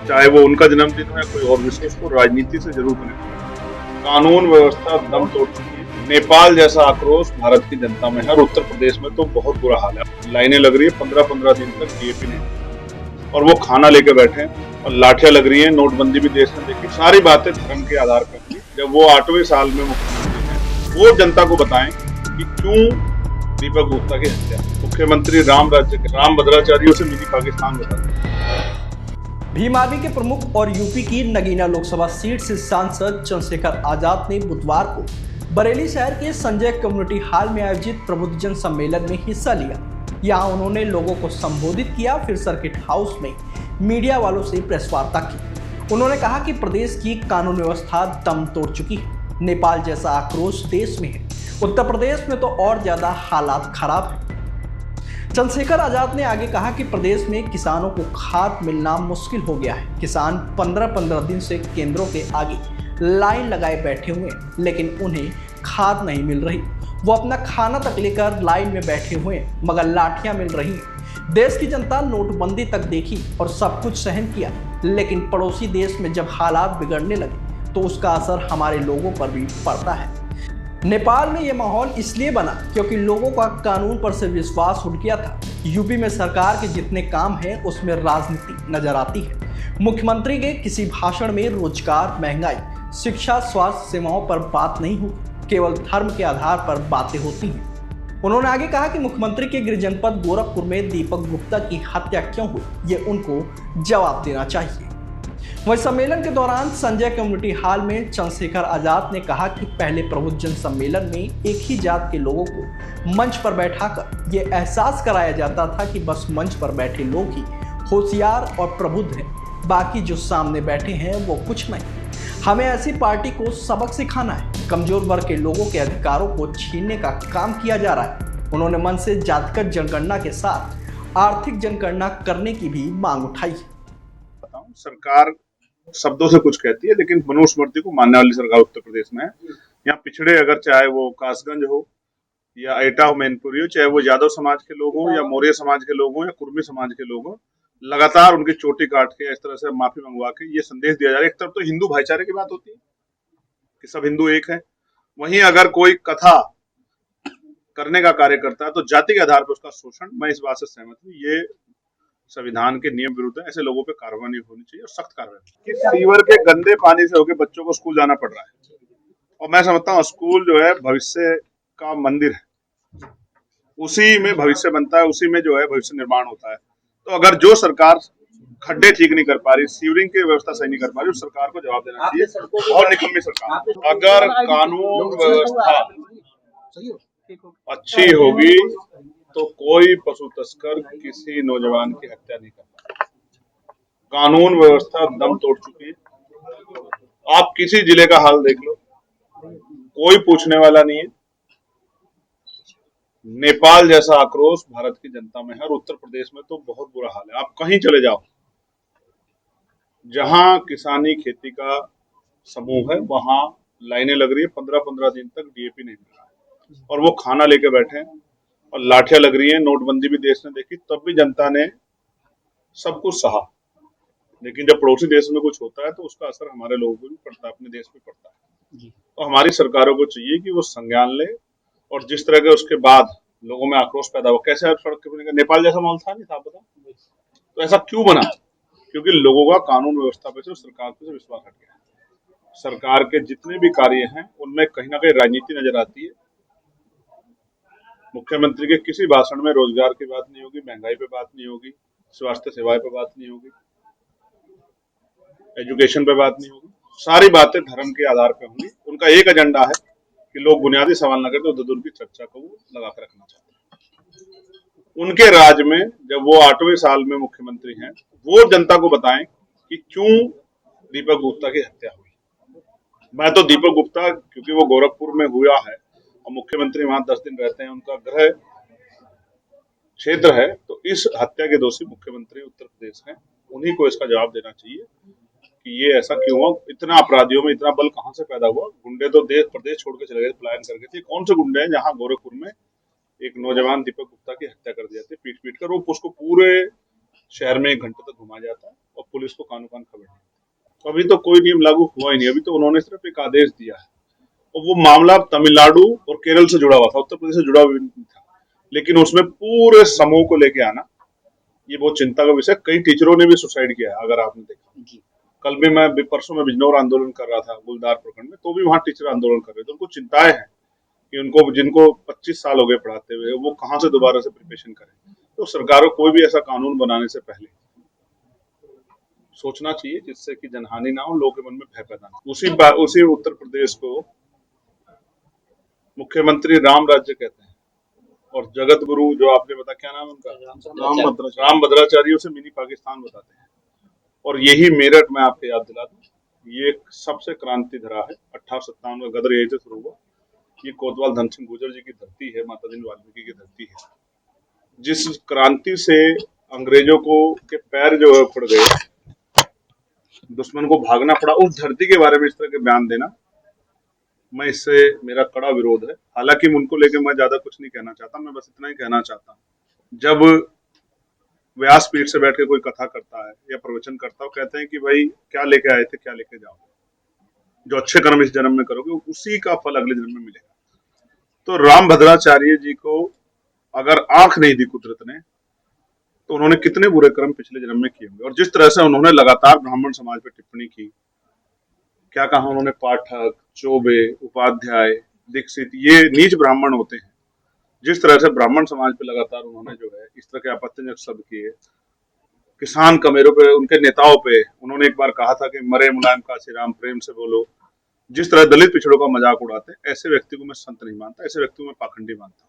चाहे वो उनका जन्मदिन हो या कोई और विषय, उसको राजनीति से जरूर कनेक्ट। कानून व्यवस्था दम तोड़ चुकी है। नेपाल जैसा आक्रोश भारत की जनता में है और उत्तर प्रदेश में तो बहुत बुरा हाल है। लाइनें लग रही है 15-15 दिन तक डीएपी नहीं, और वो खाना लेके बैठे हैं और लाठियां लग रही हैं। नोटबंदी भी देश ने देखी। सारी बातें धर्म के आधार पर हुई। जब वो 8वें साल में मुख्यमंत्री हैं, वो जनता को बताएं कि क्यों दीपक गुप्ता की हत्या। मुख्यमंत्री राम भद्राचार्य से मिनी पाकिस्तान बताते। भीम आर्मी के प्रमुख और यूपी की नगीना लोकसभा सीट से सांसद चंद्रशेखर आजाद ने बुधवार को बरेली शहर के संजय कम्युनिटी हॉल में आयोजित प्रबुद्धजन सम्मेलन में हिस्सा लिया। यहां उन्होंने लोगों को संबोधित किया, फिर सर्किट हाउस में मीडिया वालों से प्रेस वार्ता की। उन्होंने कहा कि प्रदेश की कानून व्यवस्था दम तोड़ चुकी है। नेपाल जैसा आक्रोश देश में है, उत्तर प्रदेश में तो और ज्यादा हालात खराब है। चंद्रशेखर आजाद ने आगे कहा कि प्रदेश में किसानों को खाद मिलना मुश्किल हो गया है। किसान 15-15 दिन से केंद्रों के आगे लाइन लगाए बैठे हुए हैं, लेकिन उन्हें खाद नहीं मिल रही। वो अपना खाना तक लेकर लाइन में बैठे हुए हैं, मगर लाठियां मिल रही हैं। देश की जनता नोटबंदी तक देखी और सब कुछ सहन किया, लेकिन पड़ोसी देश में जब हालात बिगड़ने लगे तो उसका असर हमारे लोगों पर भी पड़ता है। नेपाल में यह माहौल इसलिए बना क्योंकि लोगों का कानून पर से विश्वास उठ गया था। यूपी में सरकार के जितने काम हैं उसमें राजनीति नजर आती है। मुख्यमंत्री के किसी भाषण में रोजगार, महंगाई, शिक्षा, स्वास्थ्य सेवाओं पर बात नहीं होती, केवल धर्म के आधार पर बातें होती हैं। उन्होंने आगे कहा कि मुख्यमंत्री के गृह जनपद गोरखपुर में दीपक गुप्ता की हत्या क्यों हुई, ये उनको जवाब देना चाहिए। वहीं सम्मेलन के दौरान संजय कम्युनिटी हॉल में चंद्रशेखर आजाद ने कहा कि पहले प्रबुद्धजन सम्मेलन में एक ही जात के लोगों को मंच पर बैठाकर ये एहसास कराया जाता था कि बस मंच पर बैठे लोग ही होशियार और प्रबुद्ध हैं, बाकी जो सामने बैठे हैं वो कुछ नहीं। हमें ऐसी पार्टी को सबक सिखाना है। कमजोर वर्ग के लोगों के अधिकारों को छीनने का काम किया जा रहा है। उन्होंने मन से जातिगत जनगणना के साथ आर्थिक जनगणना करने की भी मांग उठाई। सरकार शब्दों से कुछ कहती है, लेकिन मनुस्मृति को मानने वाली सरकार उत्तर प्रदेश में है। यहाँ पिछड़े, अगर चाहे वो कासगंज हो या एटा हो, मैनपुरी हो, चाहे वो यादव समाज के लोग हों या मौर्य समाज के लोग हों या कुर्मी समाज के लोग हों, लगातार उनकी चोटी काट के इस तरह से माफी मंगवा के ये संदेश दिया जा रहा है। एक तरफ तो हिंदू भाईचारे की बात होती है कि सब हिंदू एक है, वहीं अगर कोई कथा करने का कार्य करता है तो जाति के आधार पर उसका शोषण, मैं इस बात से सहमत हूँ। ये संविधान के नियम विरुद्ध है। ऐसे लोगों पे कार्रवाई होनी चाहिए और सख्त कार्रवाई। कि सीवर के गंदे पानी से होकर बच्चों को स्कूल जाना पड़ रहा है, और मैं समझता हूँ स्कूल जो है भविष्य का मंदिर है, उसी में भविष्य बनता है, उसी में जो है भविष्य निर्माण होता है। तो अगर जो सरकार खड्डे ठीक नहीं कर पा रही, सीवरिंग की व्यवस्था सही नहीं कर पा रही, उस सरकार को जवाब देना चाहिए। और निकम्मी सरकार। अगर कानून व्यवस्था अच्छी होगी तो कोई पशु तस्कर किसी नौजवान की हत्या नहीं करता। कानून व्यवस्था दम तोड़ चुकी है। आप किसी जिले का हाल देख लो, कोई पूछने वाला नहीं है। नेपाल जैसा आक्रोश भारत की जनता में है और उत्तर प्रदेश में तो बहुत बुरा हाल है। आप कहीं चले जाओ, जहां किसानी खेती का समूह है, वहां लाइनें लग रही है 15-15 दिन तक डीएपी नहीं मिल रहा है, और वो खाना लेके बैठे हैं और लाठियां लग रही हैं। नोटबंदी भी देश ने देखी, तब भी जनता ने सब कुछ सहा। लेकिन जब पड़ोसी देश में कुछ होता है तो उसका असर हमारे लोगों को भी पड़ता है, अपने देश में पड़ता है। तो हमारी सरकारों को चाहिए कि वो संज्ञान ले, और जिस तरह के उसके बाद लोगों में आक्रोश पैदा हुआ, कैसे सड़क के नेपाल जैसा माहौल था, नहीं था पता, तो ऐसा क्यों बना? क्योंकि लोगों का कानून व्यवस्था पे से, सरकार पे से विश्वास हट गया। सरकार के जितने भी कार्य हैं उनमें कहीं ना कहीं राजनीति नजर आती है। मुख्यमंत्री के किसी भाषण में रोजगार की बात नहीं होगी, महंगाई पे बात नहीं होगी, स्वास्थ्य सेवाएं पे बात नहीं होगी, एजुकेशन पे बात नहीं होगी। सारी बातें धर्म के आधार पे होंगी। उनका एक एजेंडा है कि लोग बुनियादी सवाल न करते, उधर की चर्चा को वो लगा कर रखना चाहते हैं। उनके राज में जब वो 8वें साल में मुख्यमंत्री हैं, वो जनता को बताएं कि क्यों दीपक गुप्ता की हत्या हुई। मैं तो दीपक गुप्ता, क्योंकि वो गोरखपुर में हुआ है और मुख्यमंत्री वहां 10 दिन रहते हैं, उनका गृह क्षेत्र है, तो इस हत्या के दोषी मुख्यमंत्री उत्तर प्रदेश हैं। उन्हीं को इसका जवाब देना चाहिए कि ये ऐसा क्यों हुआ। इतना अपराधियों में इतना बल कहां से पैदा हुआ? गुंडे तो देश प्रदेश छोड़ के चले गए, पलायन करके थे। कौन से गुंडे हैं जहां गोरखपुर में एक नौजवान दीपक गुप्ता की हत्या कर दिया थे, पीट पीट कर? वो उसको पूरे शहर में 1 घंटे तक घुमा जाता है और पुलिस को कानों कान खबर नहीं। तो अभी तो कोई नियम लागू हुआ ही नहीं, अभी तो उन्होंने सिर्फ एक आदेश दिया है और वो मामला तमिलनाडु और केरल से जुड़ा हुआ था, उत्तर प्रदेश से जुड़ा हुआ नहीं था, लेकिन उसमें पूरे समूह को लेके आना ये बहुत चिंता का विषय। कई टीचरों ने भी सुसाइड किया है, अगर आपने देखा। कल भी परसों में बिजनौर आंदोलन कर रहा था गुलदार प्रखंड में, तो भी वहां टीचर आंदोलन कर रहे थे। उनको चिंताएं हैं कि उनको जिनको 25 साल हो गए पढ़ाते हुए, वो कहाँ से दोबारा से प्रिपरेशन करें। तो सरकारों कोई भी ऐसा कानून बनाने से पहले सोचना चाहिए जिससे कि जनहानि ना हो, लोगों के मन में भय पैदा ना हो। उसी उत्तर प्रदेश को मुख्यमंत्री राम राज्य कहते हैं और जगत गुरु जो आपने बताया, क्या नाम है उनका, राम भद्राचार्य, उसे मिनी पाकिस्तान बताते हैं। और यही मेरठ में आपको याद दिला दूं, ये एक सबसे क्रांति धरा है। 1857 में गदर यहीं से शुरू हुआ। ये कोतवाल धन सिंह गुर्जर जी की धरती है, माता जी वाल्मीकि की धरती है। जिस क्रांति से अंग्रेजों को के पैर जो है उखड़ गए, दुश्मन को भागना पड़ा, उस धरती के बारे में इस तरह के बयान देना, मैं इससे मेरा कड़ा विरोध है। हालांकि उनको लेके मैं ज्यादा कुछ नहीं कहना चाहता, मैं बस इतना ही कहना चाहता हूँ, जब व्यासपीठ से बैठ के कोई कथा करता है या प्रवचन करता है, कहते हैं कि भाई क्या लेके आए थे, क्या लेके जाओ, जो अच्छे कर्म इस जन्म में करोगे उसी का फल अगले जन्म में मिलेगा। तो राम भद्राचार्य जी को अगर आंख नहीं दी कुदरत ने, तो उन्होंने कितने बुरे कर्म पिछले जन्म में किए होंगे। और जिस तरह से उन्होंने लगातार ब्राह्मण समाज पर टिप्पणी की, क्या कहा उन्होंने, पाठक, चौबे, उपाध्याय, दीक्षित, ये नीच ब्राह्मण होते हैं। जिस तरह से ब्राह्मण समाज पे लगातार उन्होंने जो है इस तरह के आपत्तिजनक शब्द किए, किसान कमेरों पे, उनके नेताओं पे उन्होंने एक बार कहा था कि मरे मुलायम काशी राम, प्रेम से बोलो। जिस तरह दलित पिछड़ों का मजाक उड़ाते, ऐसे व्यक्ति को मैं संत नहीं मानता, ऐसे व्यक्ति को मैं पाखंडी मानता हूँ।